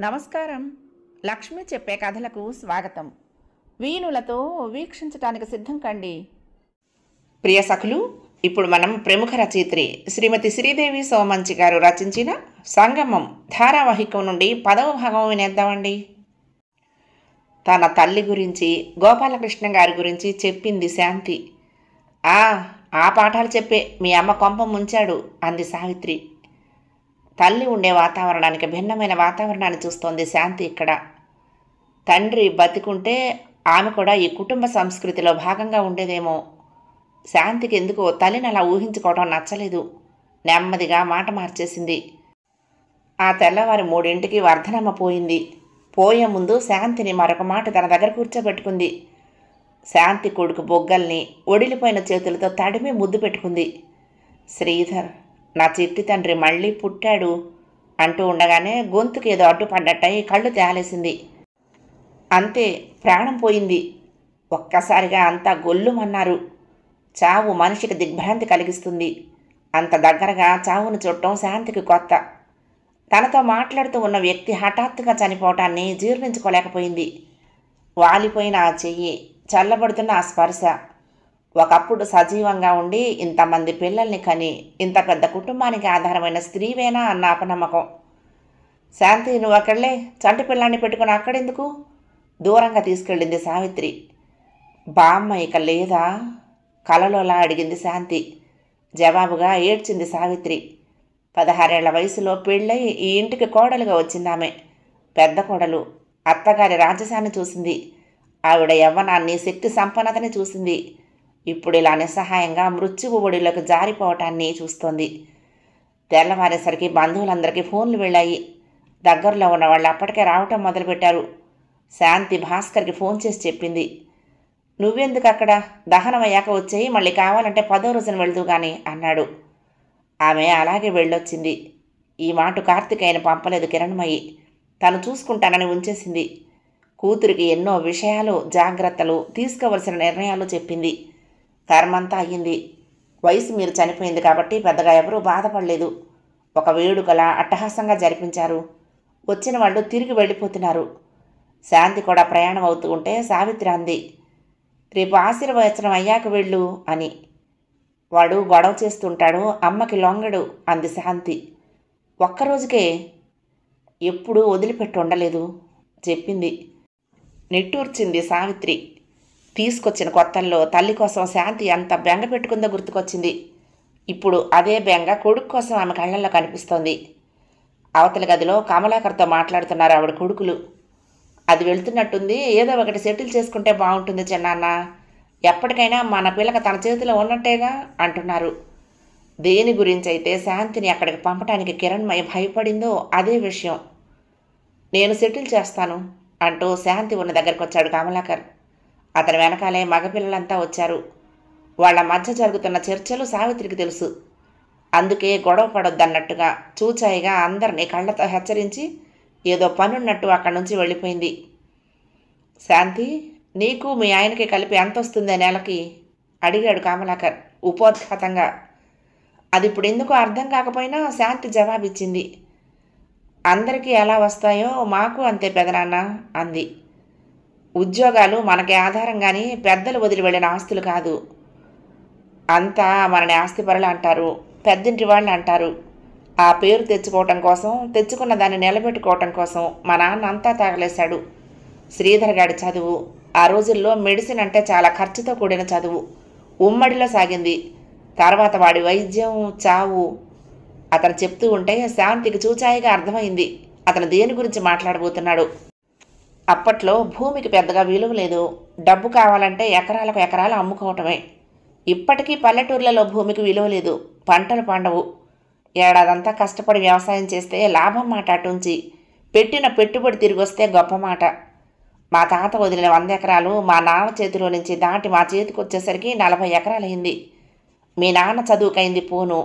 నమస్కారం. లక్ష్మి చెప్పే కథలకు స్వాగతం. వీణులతో వీక్షించటానికి సిద్ధం కండి. ప్రియ సఖులు, ఇప్పుడు మనం ప్రముఖ రచయిత్రి శ్రీమతి శ్రీదేవి సోమంచి గారు రచించిన సంగమం ధారావాహికం నుండి 10వ భాగం వినేద్దామండి. తన తల్లి గురించి, గోపాలకృష్ణ గారి గురించి చెప్పింది శాంతి. ఆ పాఠాలు చెప్పే మీ అమ్మ కొంప ముంచాడు అంది సావిత్రి. తల్లి ఉండే వాతావరణానికి భిన్నమైన వాతావరణాన్ని చూస్తోంది శాంతి. ఇక్కడ తండ్రి బతికుంటే ఆమె కూడా ఈ కుటుంబ సంస్కృతిలో భాగంగా ఉండేదేమో. శాంతికి ఎందుకో తల్లిని అలా ఊహించుకోవడం నచ్చలేదు. నెమ్మదిగా మాట మార్చేసింది. ఆ తెల్లవారి 3ంటికి వర్ధనమ్మ పోయింది. పోయే ముందు శాంతిని మరొక మాట తన దగ్గర కూర్చోబెట్టుకుంది. శాంతి కొడుకు బొగ్గల్ని ఒడిలిపోయిన చేతులతో తడిమి ముద్దు పెట్టుకుంది. శ్రీధర్, నా చిట్టి తండ్రి మళ్ళీ పుట్టాడు అంటూ ఉండగానే గొంతుకు ఏదో అడ్డుపడ్డట్టయి కళ్ళు తేలేసింది. అంతే, ప్రాణం పోయింది. ఒక్కసారిగా అంతా గొల్లుమన్నారు. చావు మనిషికి దిగ్భ్రాంతి కలిగిస్తుంది. అంత దగ్గరగా చావును చూడటం శాంతికి కొత్త. తనతో మాట్లాడుతూ ఉన్న వ్యక్తి హఠాత్తుగా చనిపోవటాన్ని జీర్ణించుకోలేకపోయింది. వాలిపోయిన ఆ చెయ్యి, చల్లబడుతున్న ఆ స్పర్శ, ఒకప్పుడు సజీవంగా ఉండి ఇంతమంది పిల్లల్ని కని ఇంత పెద్ద కుటుంబానికి ఆధారమైన స్త్రీవేనా అన్న అపనమ్మకం. శాంతి, నువ్వు అక్కడలే, చంటి పిల్లాన్ని పెట్టుకుని అక్కడెందుకు? దూరంగా తీసుకెళ్ళింది సావిత్రి. బామ్మ ఇక లేదా? కలలోలా అడిగింది శాంతి. జవాబుగా ఏడ్చింది సావిత్రి. 16 ఏళ్ల వయసులో పెళ్ళై ఈ ఇంటికి కోడలుగా వచ్చిందామె. పెద్ద కోడలు అత్తగారి రాజసాన్ని చూసింది. ఆవిడ యవ్వనాన్ని, శక్తి సంపన్నతని చూసింది. ఇప్పుడు ఇలా నిస్సహాయంగా మృత్యువు ఒడిలోకి జారిపోవటాన్ని చూస్తోంది. తెల్లవారేసరికి బంధువులందరికీ ఫోన్లు వెళ్ళాయి. దగ్గరలో ఉన్న వాళ్ళు అప్పటికే రావటం మొదలుపెట్టారు. శాంతి భాస్కర్కి ఫోన్ చేసి చెప్పింది. నువ్వెందుకు అక్కడ? దహనం అయ్యాక వచ్చేయి, మళ్ళీ కావాలంటే 10వ రోజున వెళ్తూ గాని అన్నాడు. ఆమె అలాగే వెళ్ళొచ్చింది. ఈ మాట కార్తికేయను పంపలేదు కిరణ్మయి. తను చూసుకుంటానని ఉంచేసింది. కూతురికి ఎన్నో విషయాలు, జాగ్రత్తలు, తీసుకోవలసిన నిర్ణయాలు చెప్పింది. కర్మంతా అయ్యింది. వయసు మీరు చనిపోయింది కాబట్టి పెద్దగా ఎవరూ బాధపడలేదు. ఒక వేడుకలా అట్టహాసంగా జరిపించారు. వచ్చిన వాళ్ళు తిరిగి వెళ్ళిపోతున్నారు. శాంతి కూడా ప్రయాణం అవుతూ ఉంటే సావిత్రి అంది, రేపు ఆశీర్వచనం అయ్యాక వెళ్ళు అని. వాడు గొడవ చేస్తుంటాడు, అమ్మకి లొంగడు అంది శాంతి. ఒక్కరోజుకే? ఎప్పుడూ వదిలిపెట్టి ఉండలేదు చెప్పింది. నిట్టూర్చింది సావిత్రి. తీసుకొచ్చిన కొత్తల్లో తల్లి కోసం శాంతి ఎంత బెంగ పెట్టుకుందో గుర్తుకొచ్చింది. ఇప్పుడు అదే బెంగ కొడుకు కోసం ఆమె కళ్ళల్లో కనిపిస్తోంది. అవతల గదిలో కమలాకర్తో మాట్లాడుతున్నారు ఆవిడ కొడుకులు. అది వెళ్తున్నట్టుంది, ఏదో ఒకటి సెటిల్ చేసుకుంటే బాగుంటుంది చిన్నాన్న, ఎప్పటికైనా మన పిల్లక తన చేతిలో ఉన్నట్టేగా అంటున్నారు. దేని గురించి అయితే శాంతిని అక్కడికి పంపడానికి కిరణ్మయి భయపడిందో అదే విషయం. నేను సెటిల్ చేస్తాను అంటూ శాంతి ఉన్న దగ్గరకు వచ్చాడు కమలాకర్. అతని వెనకాలే మగపిల్లలంతా వచ్చారు. వాళ్ల మధ్య జరుగుతున్న చర్చలు సావిత్రికి తెలుసు. అందుకే గొడవ పడొద్దన్నట్టుగా చూచాయిగా అందరినీ కళ్ళతో హెచ్చరించి ఏదో పనున్నట్టు అక్కడి నుంచి వెళ్ళిపోయింది. శాంతి, నీకు మీ ఆయనకి కలిపి ఎంత వస్తుందే నెలకి అడిగాడు కమలాకర్ ఉపోద్ఘాతంగా. అది ఇప్పుడు ఎందుకో అర్థం కాకపోయినా శాంతి జవాబిచ్చింది. అందరికీ ఎలా వస్తాయో మాకు అంతే పెదనాన్న అంది. ఉద్యోగాలు మనకి ఆధారం కానీ పెద్దలు వదిలి వెళ్ళిన ఆస్తులు కాదు. అంతా మనని ఆస్తిపరులు అంటారు, పెద్దింటి వాళ్ళు అంటారు. ఆ పేరు తెచ్చుకోవటం కోసం, తెచ్చుకున్న దాన్ని నిలబెట్టుకోవటం కోసం మా నాన్న అంతా తాగలేశాడు. శ్రీధర్ గారి చదువు ఆ రోజుల్లో మెడిసిన్ అంటే చాలా ఖర్చుతో కూడిన చదువు. ఉమ్మడిలో సాగింది. తర్వాత వాడి వైద్యం, చావు. అతను చెప్తూ ఉంటే శాంతికి చూచాయిగా అర్థమైంది అతను దేని గురించి మాట్లాడబోతున్నాడు. అప్పట్లో భూమికి పెద్దగా విలువ లేదు. డబ్బు కావాలంటే ఎకరాలకు ఎకరాలు అమ్ముకోవటమే. ఇప్పటికీ పల్లెటూర్లలో భూమికి విలువ లేదు. పంటలు పండవు. ఏడాదంతా కష్టపడి వ్యవసాయం చేస్తే లాభం మాట అటుంచి, పెట్టిన పెట్టుబడి తిరిగి వస్తే గొప్ప మాట. మా తాత వదిలిన 100 ఎకరాలు మా నాన్న చేతిలో నుంచి దాటి మా చేతికి వచ్చేసరికి 40 ఎకరాలైంది. మీ నాన్న చదువుకైంది పోను.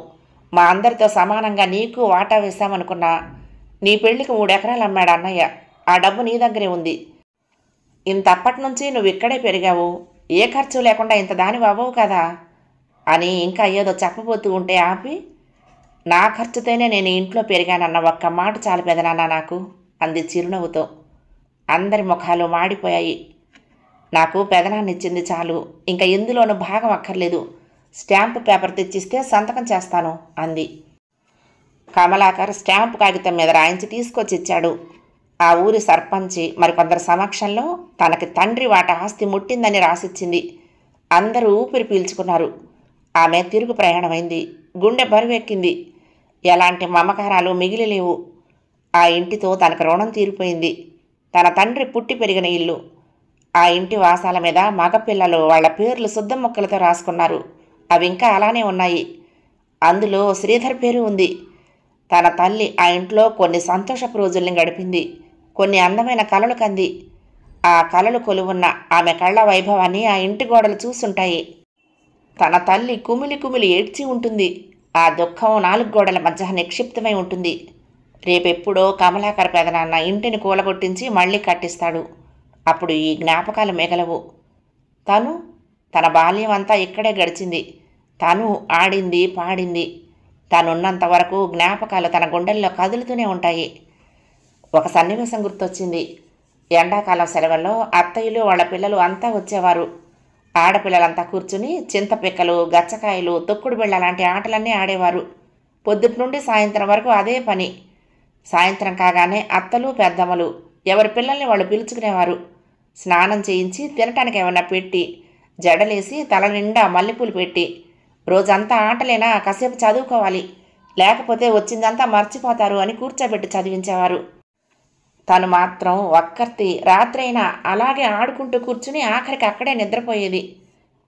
మా అందరితో సమానంగా నీకు వాటా వేశామనుకున్నా. నీ పెళ్లికి 3 ఎకరాలు అమ్మాడు అన్నయ్య. ఆ డబ్బు నీ దగ్గరే ఉంది. ఇంతప్పటి నుంచి నువ్వు ఇక్కడే పెరిగావు. ఏ ఖర్చు లేకుండా ఇంత దాని అవ్వవు కదా అని ఇంకా ఏదో చెప్పబోతూ ఉంటే ఆపి, నా ఖర్చుతోనే నేను ఇంట్లో పెరిగానన్న ఒక్క మాట చాలు పెదనాన్న నాకు, అంది చిరునవ్వుతో. అందరి ముఖాలు మాడిపోయాయి. నాకు పెదనాన్నిచ్చింది చాలు, ఇంకా ఎందులోనూ భాగం అక్కర్లేదు. స్టాంపు పేపర్ తెచ్చిస్తే సంతకం చేస్తాను, అంది. కమలాకర్ స్టాంపు కాగితం మీద రాయించి తీసుకొచ్చి ఇచ్చాడు. ఆ ఊరి సర్పంచి మరికొందరి సమక్షంలో తనకి తండ్రి వాట ఆస్తి ముట్టిందని రాసిచ్చింది. అందరూ ఊపిరి పీల్చుకున్నారు. ఆమె తిరుగు ప్రయాణమైంది. గుండె బరువెక్కింది. ఎలాంటి మమకారాలు మిగిలిలేవు. ఆ ఇంటితో తనకు రుణం తీరిపోయింది. తన తండ్రి పుట్టి పెరిగిన ఇల్లు. ఆ ఇంటి వాసాల మీద మగపిల్లలు వాళ్ల పేర్లు శుద్ధ ముక్కలతో రాసుకున్నారు. అవి ఇంకా అలానే ఉన్నాయి. అందులో శ్రీధర్ పేరు ఉంది. తన తల్లి ఆ ఇంట్లో కొన్ని సంతోషపు రోజుల్ని గడిపింది. కొన్ని అందమైన కలలు కంది. ఆ కలలు కొలువున్న ఆమె కళ్ళ వైభవాన్ని ఆ ఇంటి గోడలు చూస్తుంటాయి. తన తల్లి కుమిలి కుమిలి ఏడ్చి ఉంటుంది. ఆ దుఃఖం 4 గోడల మధ్య నిక్షిప్తమై ఉంటుంది. రేపెప్పుడో కమలాకర్ పెదనాన్న ఇంటిని కూలగొట్టించి మళ్ళీ కట్టిస్తాడు. అప్పుడు ఈ జ్ఞాపకాలు మిగలవు. తన బాల్యం అంతా ఇక్కడే గడిచింది. తను ఆడింది, పాడింది. తనున్నంత వరకు జ్ఞాపకాలు తన గుండెల్లో కదులుతూనే ఉంటాయి. ఒక సన్నివేశం గుర్తొచ్చింది. ఎండాకాలం సెలవుల్లో అత్తయ్యలు వాళ్ళ పిల్లలు అంతా వచ్చేవారు. ఆడపిల్లలంతా కూర్చుని చింతపిక్కలు, గచ్చకాయలు, తొక్కుడు బిళ్ళ లాంటి ఆటలన్నీ ఆడేవారు. పొద్దుటి నుండి సాయంత్రం వరకు అదే పని. సాయంత్రం కాగానే అత్తలు, పెద్దమ్మలు ఎవరి పిల్లల్ని వాళ్ళు పిలుచుకునేవారు. స్నానం చేయించి తినటానికి ఏమన్నా పెట్టి, జడలేసి తల నిండా మల్లెపూలు పెట్టి, రోజంతా ఆటలేనా, కాసేపు చదువుకోవాలి, లేకపోతే వచ్చిందంతా మర్చిపోతారు అని కూర్చోబెట్టి చదివించేవారు. తను మాత్రం ఒక్కర్తి రాత్రైనా అలాగే ఆడుకుంటూ కూర్చుని ఆఖరికి అక్కడే నిద్రపోయేది.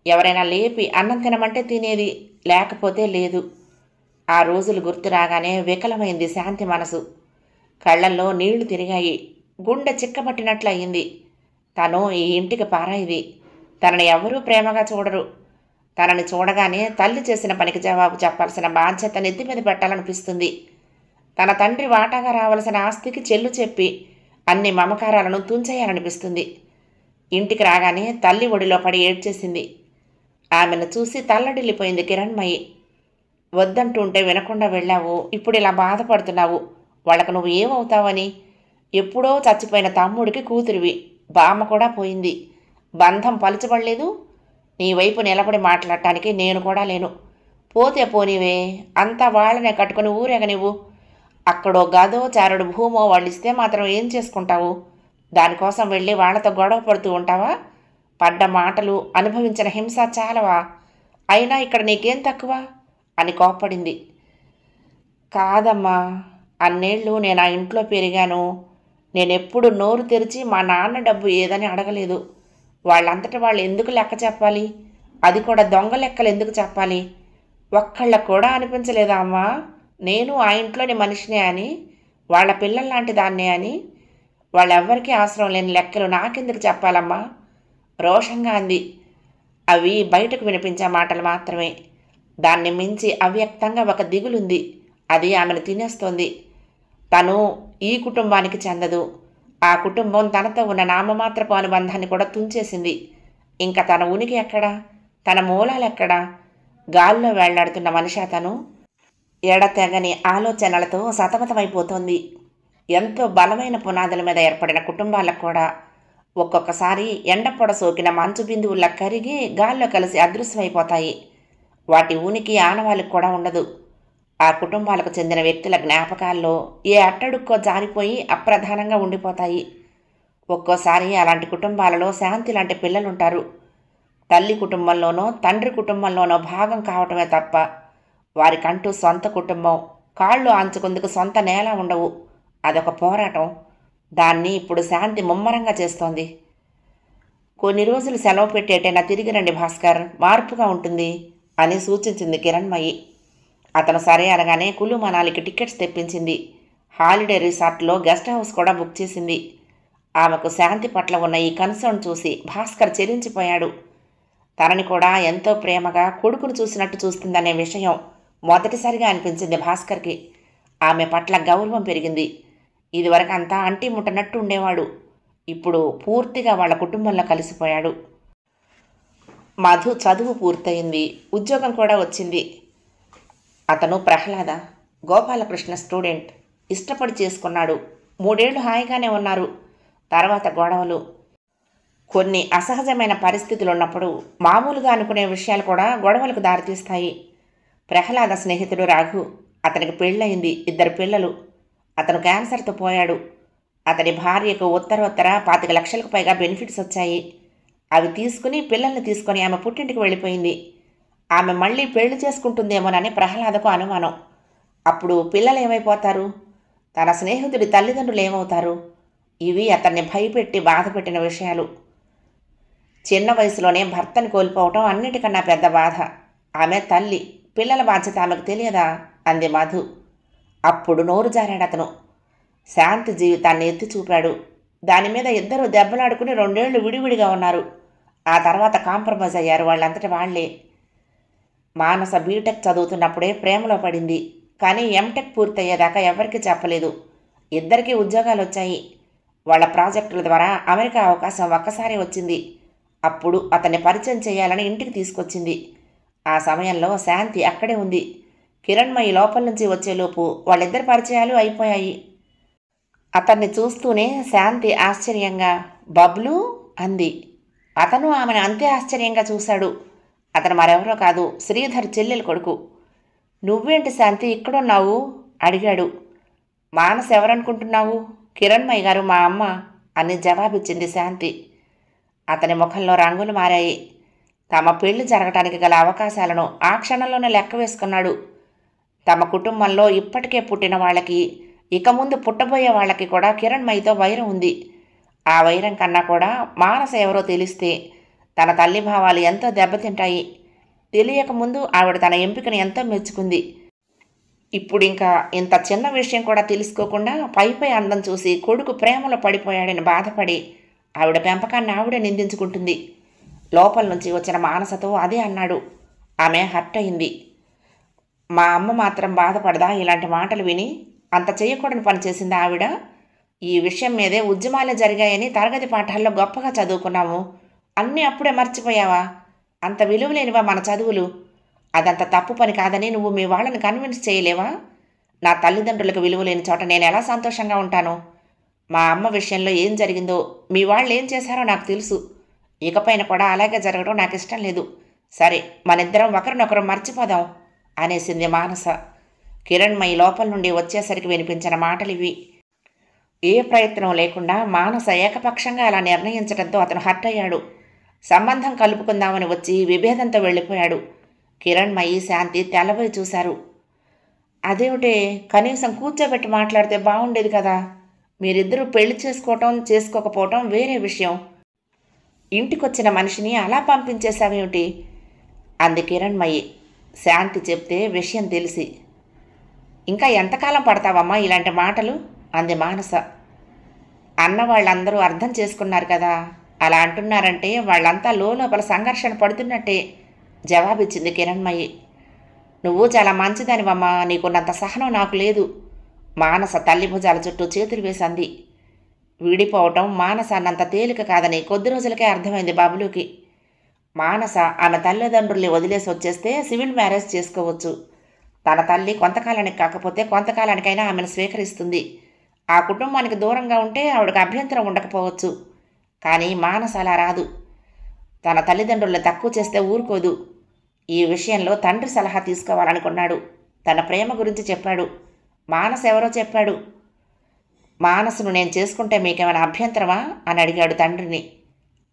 ఎవరైనా లేపి అన్నం తినమంటే తినేది, లేకపోతే లేదు. ఆ రోజులు గుర్తు రాగానే వికలమైంది శాంతి మనసు. కళ్ళల్లో నీళ్లు తిరిగాయి. గుండె చిక్కబట్టినట్లు అయింది. తను ఈ ఇంటికి పారాయిది. తనని ఎవరూ ప్రేమగా చూడరు. తనని చూడగానే తల్లి చేసిన పనికి జవాబు చెప్పాల్సిన బాధ్యత నెత్తి మీద పెట్టాలనిపిస్తుంది. తన తండ్రి వాటాగా రావలసిన ఆస్తికి చెల్లు చెప్పి అన్ని మమకారాలను తుంచేయాలనిపిస్తుంది. ఇంటికి రాగానే తల్లి ఒడిలో పడి ఏడ్చేసింది. ఆమెను చూసి తల్లడిల్లిపోయింది కిరణ్మయి. వద్దంటుంటే వినకుండా వెళ్ళావు, ఇప్పుడు ఇలా బాధపడుతున్నావు. వాళ్ళకు నువ్వు ఏమవుతావని? ఎప్పుడో చచ్చిపోయిన తమ్ముడికి కూతురివి. బామ్మ కూడా పోయింది. బంధం పలుచబడలేదు. నీ వైపు నిలబడి మాట్లాడటానికి నేను కూడా లేను. పోతే పోనీవే, అంతా వాళ్ళనే కట్టుకుని ఊరేగనివ్వు. అక్కడో గదో చారుడు భూమో వాళ్ళు ఇస్తే మాత్రం ఏం చేసుకుంటావు? దానికోసం వెళ్ళి వాళ్లతో గొడవ పడుతూ ఉంటావా? పడ్డ మాటలు, అనుభవించిన హింస చాలవా? అయినా ఇక్కడ నీకేం తక్కువ అని కోప్పడింది. కాదమ్మా, అన్నేళ్ళు నేను ఆ ఇంట్లో పెరిగాను. నేనెప్పుడు నోరు తెరిచి మా నాన్న డబ్బు ఏదని అడగలేదు. వాళ్ళంతటి వాళ్ళు ఎందుకు లెక్క చెప్పాలి? అది కూడా దొంగ లెక్కలు ఎందుకు చెప్పాలి? ఒక్కళ్ళకు కూడా అనిపించలేదా అమ్మా, నేను ఆ ఇంట్లోని మనిషినే అని, వాళ్ళ పిల్లల్లాంటి దాన్నే అని? వాళ్ళెవ్వరికీ అవసరం లేని లెక్కలు నాకెందుకు చెప్పాలమ్మా? రోషంగా అంది. అవి బయటకు వినిపించే మాటలు మాత్రమే. దాన్ని మించి అవ్యక్తంగా ఒక దిగులుంది. అది ఆమెను తినేస్తోంది. తను ఈ కుటుంబానికి చెందదు. ఆ కుటుంబం తనతో ఉన్న నామమాత్రపు అనుబంధాన్ని కూడా తుంచేసింది. ఇంకా తన ఉనికి ఎక్కడా? తన మూలాలెక్కడా? గాల్లో వేళ్లాడుతున్న మనిషి తను. ఎడతెగని ఆలోచనలతో సతమతమైపోతోంది. ఎంతో బలమైన పునాదుల మీద ఏర్పడిన కుటుంబాలకు కూడా ఒక్కొక్కసారి ఎండపొడ సోకిన మంచు బిందువుల్లా కరిగి గాల్లో కలిసి అదృశ్యమైపోతాయి. వాటి ఉనికి ఆనవాళ్ళకు కూడా ఉండదు. ఆ కుటుంబాలకు చెందిన వ్యక్తుల జ్ఞాపకాల్లో ఏ అట్టడుక్కో జారిపోయి అప్రధానంగా ఉండిపోతాయి. ఒక్కోసారి అలాంటి కుటుంబాలలో శాంతి లాంటి పిల్లలుంటారు. తల్లి కుటుంబంలోనో తండ్రి కుటుంబంలోనో భాగం కావటమే తప్ప వారికంటూ సొంత కుటుంబం, కాళ్ళు ఆంచుకుందుకు సొంత నేల ఉండవు. అదొక పోరాటం. దాన్ని ఇప్పుడు శాంతి ముమ్మరంగా చేస్తోంది. కొన్ని రోజులు సెలవు పెట్టేటైనా తిరిగి రండి భాస్కర్, మార్పుగా ఉంటుంది అని సూచించింది కిరణ్మయి. అతను సరే అనగానే కులు మనాలికి టికెట్స్ తెప్పించింది. హాలిడే రిసార్ట్లో గెస్ట్ హౌస్ కూడా బుక్ చేసింది. ఆమెకు శాంతి పట్ల ఉన్న ఈ కన్సర్న్ చూసి భాస్కర్ చెలించిపోయాడు. తనని కూడా ఎంతో ప్రేమగా కొడుకును చూసినట్టు చూస్తుందనే విషయం మొదటిసారిగా అనిపించింది భాస్కర్కి. ఆమె పట్ల గౌరవం పెరిగింది. ఇదివరకు అంతా అంటి ముట్టనట్టు ఉండేవాడు. ఇప్పుడు పూర్తిగా వాళ్ళ కుటుంబంలో కలిసిపోయాడు. మధు చదువు పూర్తయింది. ఉద్యోగం కూడా వచ్చింది. అతను ప్రహ్లాద గోపాలకృష్ణ స్టూడెంట్. ఇష్టపడి చేసుకున్నాడు. 3 ఏళ్ళు హాయిగానే ఉన్నారు. తర్వాత గొడవలు. కొన్ని అసహజమైన పరిస్థితులు ఉన్నప్పుడు మామూలుగా అనుకునే విషయాలు కూడా గొడవలకు దారితీస్తాయి. ప్రహ్లాద స్నేహితుడు రాఘు. అతనికి పెళ్ళయింది, 2 పిల్లలు. అతను క్యాన్సర్తో పోయాడు. అతని భార్యకు ఉత్తరోత్తర 25 లక్షలకు పైగా బెనిఫిట్స్ వచ్చాయి. అవి తీసుకుని పిల్లల్ని తీసుకొని ఆమె పుట్టింటికి వెళ్ళిపోయింది. ఆమె మళ్ళీ పెళ్లి చేసుకుంటుందేమోనని ప్రహ్లాదకు అనుమానం. అప్పుడు పిల్లలు ఏమైపోతారు? తన స్నేహితుడి తల్లిదండ్రులు ఏమవుతారు? ఇవి అతన్ని భయపెట్టి బాధపెట్టిన విషయాలు. చిన్న వయసులోనే భర్తని కోల్పోవటం అన్నిటికన్నా పెద్ద బాధ. ఆమె తల్లి, పిల్లల బాధ్యత ఆమెకు తెలియదా? అంది మధు. అప్పుడు నోరు జారాడు అతను. శాంతి జీవితాన్ని ఎత్తి చూపాడు. దానిమీద ఇద్దరూ దెబ్బలాడుకుని 2 ఏళ్లు విడివిడిగా ఉన్నారు. ఆ తర్వాత కాంప్రమైజ్ అయ్యారు వాళ్ళంతటి వాళ్లే. మానస బీటెక్ చదువుతున్నప్పుడే ప్రేమలో పడింది. కానీ ఎంటెక్ పూర్తయ్యేదాకా ఎవరికీ చెప్పలేదు. ఇద్దరికీ ఉద్యోగాలు వచ్చాయి. వాళ్ళ ప్రాజెక్టుల ద్వారా అమెరికా అవకాశం ఒక్కసారి వచ్చింది. అప్పుడు అతన్ని పరిచయం చేయాలని ఇంటికి తీసుకొచ్చింది. ఆ సమయంలో శాంతి అక్కడే ఉంది. కిరణ్మయి లోపల నుంచి వచ్చేలోపు వాళ్ళిద్దరి పరిచయాలు అయిపోయాయి. అతన్ని చూస్తూనే శాంతి ఆశ్చర్యంగా బబ్లు అంది. అతను ఆమెను అంతే ఆశ్చర్యంగా చూశాడు. అతను మరెవరో కాదు, శ్రీధర్ చెల్లెలు కొడుకు. నువ్వేంటి శాంతి ఇక్కడున్నావు? అడిగాడు. మానస ఎవరనుకుంటున్నావు? కిరణ్మయి గారు మా అమ్మ అని జవాబిచ్చింది శాంతి. అతని ముఖంలో రంగులు మారాయి. తమ పెళ్లి జరగటానికి గల అవకాశాలను ఆ క్షణంలోనే లెక్క వేసుకున్నాడు. తమ కుటుంబంలో ఇప్పటికే పుట్టిన వాళ్ళకి, ఇక ముందు పుట్టబోయే వాళ్ళకి కూడా కిరణ్మయితో వైరం ఉంది. ఆ వైరం కన్నా కూడా మానస ఎవరో తెలిస్తే తన తల్లి భావాలు ఎంతో దెబ్బతింటాయి. తెలియకముందు ఆవిడ తన ఎంపికను ఎంతో మెచ్చుకుంది. ఇప్పుడింకా ఇంత చిన్న విషయం కూడా తెలుసుకోకుండా పైపై అందం చూసి కొడుకు ప్రేమలో పడిపోయాడని బాధపడి ఆవిడ పెంపకాన్ని ఆవిడే నిందించుకుంటుంది. లోపల నుంచి వచ్చిన మానసతో అదే అన్నాడు. ఆమె హర్ట్ అయింది. మా అమ్మ మాత్రం బాధపడదా ఇలాంటి మాటలు విని? అంత చేయకూడని పని చేసింది ఆవిడ. ఈ విషయం మీదే ఉద్యమాలే జరిగాయని తరగతి పాఠాల్లో గొప్పగా చదువుకున్నాము. అన్నీ అప్పుడే మర్చిపోయావా? అంత విలువలేనివా మన చదువులు? అదంత తప్పు పని కాదని నువ్వు మీ వాళ్ళని కన్విన్స్ చేయలేవా? నా తల్లిదండ్రులకు విలువ లేని చోట నేను ఎలా సంతోషంగా ఉంటాను? మా అమ్మ విషయంలో ఏం జరిగిందో, మీ వాళ్ళు ఏం చేశారో నాకు తెలుసు. ఇకపైన కూడా అలాగే జరగడం నాకు ఇష్టం లేదు. సరే, మనిద్దరం ఒకరినొకరు మర్చిపోదాం అనేసింది మానస. కిరణ్మయి లోపల నుండి వచ్చేసరికి వినిపించిన మాటలివి. ఏ ప్రయత్నం లేకుండా మానస ఏకపక్షంగా అలా నిర్ణయించడంతో అతను హర్ట్ అయ్యాడు. సంబంధం కలుపుకుందామని వచ్చి విభేదంతో వెళ్ళిపోయాడు. కిరణ్మయి, శాంతి తెల్లబోయి చూశారు. అదేమిటే, కనీసం కూర్చోబెట్టి మాట్లాడితే బాగుండేది కదా. మీరిద్దరూ పెళ్లి చేసుకోకపోవటం వేరే విషయం. ఇంటికొచ్చిన మనిషిని అలా పంపించేశావేమిటి అంది కిరణ్మయి. శాంతి చెప్తే విషయం తెలిసి. ఇంకా ఎంతకాలం పడతావమ్మా ఇలాంటి మాటలు అంది మానస. అన్న వాళ్ళందరూ అర్థం చేసుకున్నారు కదా. అలా అంటున్నారంటే వాళ్ళంతా లోపల సంఘర్షణ పడుతున్నట్టే జవాబిచ్చింది కిరణ్మయి. నువ్వు చాలా మంచిదానివమ్మా, నీకున్నంత సహనం నాకు లేదు. మానస తల్లి భుజాల చుట్టూ చేతులు వేసింది. విడిపోవటం మానస అన్నంత తేలిక కాదని కొద్ది రోజులకే అర్థమైంది బాబులుకి. మానస ఆమె తల్లిదండ్రుల్ని వదిలేసి వచ్చేస్తే సివిల్ మ్యారేజ్ చేసుకోవచ్చు. తన తల్లి కొంతకాలానికి కాకపోతే కొంతకాలానికైనా ఆమెను స్వీకరిస్తుంది. ఆ కుటుంబానికి దూరంగా ఉంటే ఆవిడకి అభ్యంతరం ఉండకపోవచ్చు. కానీ మానస అలా రాదు. తన తల్లిదండ్రులను తక్కువ చేస్తే ఊరుకోదు. ఈ విషయంలో తండ్రి సలహా తీసుకోవాలనుకున్నాడు. తన ప్రేమ గురించి చెప్పాడు. మానస ఎవరో చెప్పాడు. మానసును నేను చేసుకుంటే మీకేమైనా అభ్యంతరమా అని అడిగాడు తండ్రిని.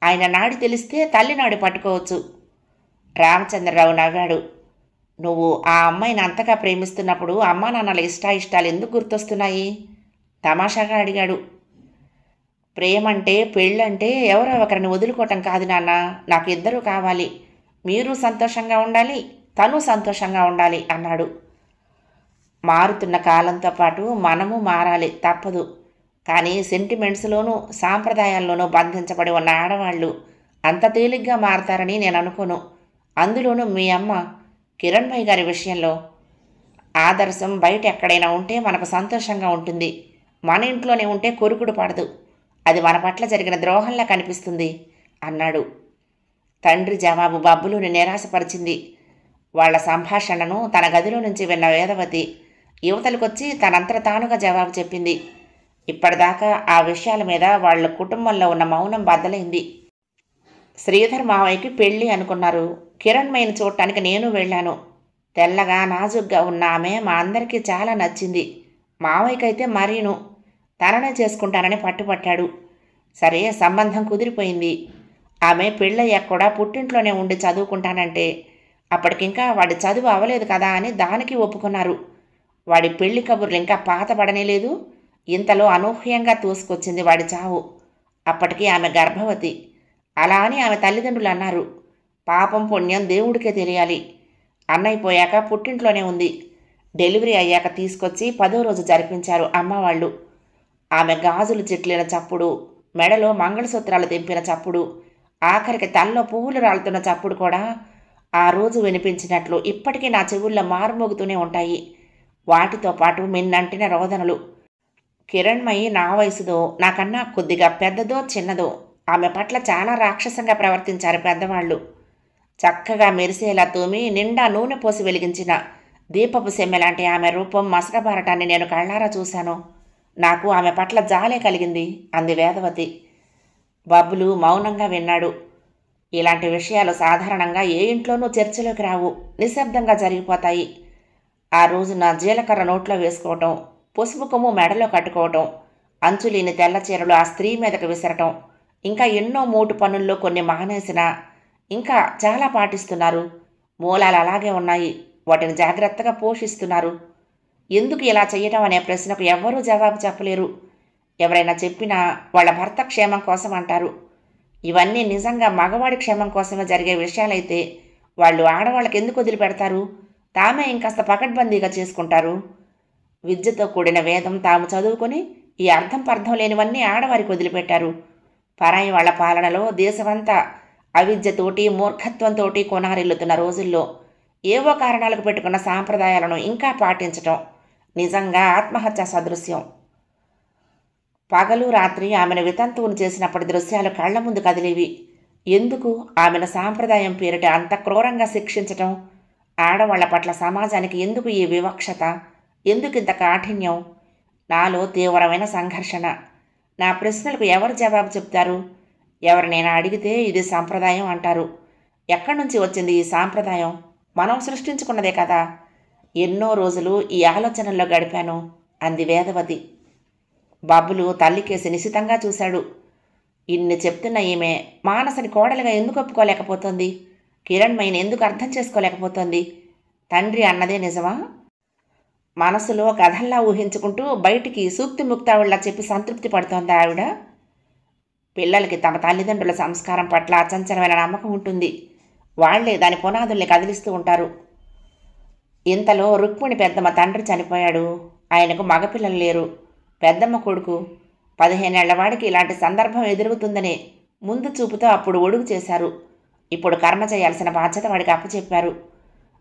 ఆయన నాడి తెలిస్తే తల్లి నాడి పట్టుకోవచ్చు. రామచంద్రరావు నవ్వాడు. నువ్వు ఆ అమ్మాయిని అంతగా ప్రేమిస్తున్నప్పుడు అమ్మా నాన్నల ఇష్టాయిష్టాలు ఎందుకు గుర్తొస్తున్నాయి తమాషాగా అడిగాడు. ప్రేమంటే పెళ్ళంటే ఎవరో ఒకరిని వదులుకోవటం కాదు నాన్న. నాకు ఇద్దరూ కావాలి. మీరు సంతోషంగా ఉండాలి, తను సంతోషంగా ఉండాలి అన్నాడు. మారుతున్న కాలంతో పాటు మనము మారాలి, తప్పదు. కానీ సెంటిమెంట్స్లోనూ సాంప్రదాయాల్లోనూ బంధించబడి ఉన్న ఆడవాళ్ళు అంత తేలిగ్గా మారతారని నేను అనుకోను. అందులోనూ మీ అమ్మ కిరణ్మయి గారి విషయంలో. ఆదర్శం బయట ఎక్కడైనా ఉంటే మనకు సంతోషంగా ఉంటుంది. మన ఇంట్లోనే ఉంటే కొరుకుడు పడదు. అది మన పట్ల జరిగిన ద్రోహంలా కనిపిస్తుంది అన్నాడు. తండ్రి జవాబు బబ్బులుని నిరాశపరిచింది. వాళ్ల సంభాషణను తన గదిలో నుంచి విన్న వేదవతి యువతలకొచ్చి తనంతట తానుగా జవాబు చెప్పింది. ఇప్పటిదాకా ఆ విషయాల మీద వాళ్ళ కుటుంబంలో ఉన్న మౌనం బద్దలైంది. శ్రీధర్ మావయ్యకి పెళ్ళి అనుకున్నారు. కిరణ్మయిని చూడటానికి నేను వెళ్ళాను. తెల్లగా నాజుగ్గా ఉన్న ఆమె మా అందరికీ చాలా నచ్చింది. మావయ్యకైతే మరీను. తననే చేసుకుంటానని పట్టుపట్టాడు. సరే, సంబంధం కుదిరిపోయింది. ఆమె పెళ్ళయ్యాక కూడా పుట్టింట్లోనే ఉండి చదువుకుంటానంటే అప్పటికింకా వాడి చదువు అవ్వలేదు కదా అని దానికి ఒప్పుకున్నారు. వాడి పెళ్లి కబుర్లు ఇంకా పాతపడనే లేదు. ఇంతలో అనూహ్యంగా తోసుకొచ్చింది వాడి చావు. అప్పటికి ఆమె గర్భవతి. అలా అని ఆమె తల్లిదండ్రులు అన్నారు. పాపం పుణ్యం దేవుడికే తెలియాలి. అన్నైపోయాక పుట్టింట్లోనే ఉంది. డెలివరీ అయ్యాక తీసుకొచ్చి 10వ రోజు జరిపించారు అమ్మవాళ్ళు. ఆమె గాజులు చిట్లిన చప్పుడు, మెడలో మంగళసూత్రాలు తెంపిన చప్పుడు, ఆఖరికి తల్లో పువ్వులు రాలుతున్న చప్పుడు కూడా ఆ రోజు వినిపించినట్లు ఇప్పటికీ నా చెవుల్లో మారుమోగుతూనే ఉంటాయి. వాటితో పాటు మిన్నంటిన రోదనలు. కిరణ్మయి నా వయసుదో, నాకన్నా కొద్దిగా పెద్దదో చిన్నదో, ఆమె పట్ల చాలా రాక్షసంగా ప్రవర్తించారు పెద్దవాళ్ళు. చక్కగా మెరిసేలా తోమి నిండా నూనె పోసి వెలిగించిన దీపపు సెమ్మెలాంటి ఆమె రూపం మసకబారటాన్ని నేను కళ్ళారా చూశాను. నాకు ఆమె పట్ల జాలే కలిగింది అంది వేదవతి. బబ్బులు మౌనంగా విన్నాడు. ఇలాంటి విషయాలు సాధారణంగా ఏ ఇంట్లోనూ చర్చలోకి రావు, నిశ్శబ్దంగా జరిగిపోతాయి. ఆ రోజున జీలకర్ర నోట్లో వేసుకోవటం, పసుపు కొమ్ము మెడలో కట్టుకోవటం, అంచులేని తెల్ల చీరలు ఆ స్త్రీ మీదకు విసరటం, ఇంకా ఎన్నో మోటు పనుల్లో కొన్ని మానేసినా ఇంకా చాలా పాటిస్తున్నారు. మూలాలు అలాగే ఉన్నాయి. వాటిని జాగ్రత్తగా పోషిస్తున్నారు. ఎందుకు ఇలా చేయటం అనే ప్రశ్నకు ఎవ్వరూ జవాబు చెప్పలేరు. ఎవరైనా చెప్పినా వాళ్ళ భర్త క్షేమం కోసం అంటారు. ఇవన్నీ నిజంగా మగవాడి క్షేమం కోసమే జరిగే విషయాలైతే వాళ్ళు ఆడవాళ్ళకి ఎందుకు వదిలిపెడతారు? తామే ఇంకాస్త పకడ్బందీగా చేసుకుంటారు. విద్యతో కూడిన వేదం తాము చదువుకొని ఈ అర్థం పర్థం లేనివన్నీ ఆడవారికి వదిలిపెట్టారు. పరాయి వాళ్ల పాలనలో దేశమంతా అవిద్యతోటి మూర్ఖత్వంతోటి కొనారిల్లుతున్న రోజుల్లో ఏవో కారణాలకు పెట్టుకున్న సాంప్రదాయాలను ఇంకా పాటించటం నిజంగా ఆత్మహత్య సదృశ్యం. పగలు రాత్రి ఆమెను వితంతువును చేసినప్పటి దృశ్యాలు కళ్ల ముందు కదిలేవి. ఎందుకు ఆమెను సాంప్రదాయం పేరిట అంత క్రూరంగా శిక్షించటం? ఆడవాళ్ల పట్ల సమాజానికి ఎందుకు ఈ వివక్షత? ఎందుకింత కాఠిన్యం? నాలో తీవ్రమైన సంఘర్షణ. నా ప్రశ్నలకు ఎవరు జవాబు చెప్తారు? ఎవరినైనా అడిగితే ఇది సాంప్రదాయం అంటారు. ఎక్కడి నుంచి వచ్చింది ఈ సాంప్రదాయం? మనం సృష్టించుకున్నదే కదా. ఎన్నో రోజులు ఈ ఆలోచనల్లో గడిపాను అంది వేదవతి. బాబులు తల్లికేసి నిశితంగా చూశాడు. ఇన్ని చెప్తున్న ఈమె మానసని కోడలుగా ఎందుకు ఒప్పుకోలేకపోతుంది? కిరణ్మయిని ఎందుకు అర్థం చేసుకోలేకపోతుంది? తండ్రి అన్నదే నిజమా? మనసులో కథల్లా ఊహించుకుంటూ బయటికి సూక్తి ముక్తావుళ్లా చెప్పి సంతృప్తి పడుతోంది ఆవిడ. పిల్లలకి తమ తల్లిదండ్రుల సంస్కారం పట్ల అచంచలమైన నమ్మకం ఉంటుంది. వాళ్లే దాని పునాదుల్ని కదిలిస్తూ ఉంటారు. ఇంతలో రుక్మిణి పెద్దమ్మ తండ్రి చనిపోయాడు. ఆయనకు మగపిల్లలు లేరు. పెద్దమ్మ కొడుకు 15 ఏళ్ల వాడికి ఇలాంటి సందర్భం ఎదురుగుతుందనే ముందు చూపుతో అప్పుడు ఒడుగు చేశారు. ఇప్పుడు కర్మ చేయాల్సిన బాధ్యత వాడికి అప్పచెప్పారు.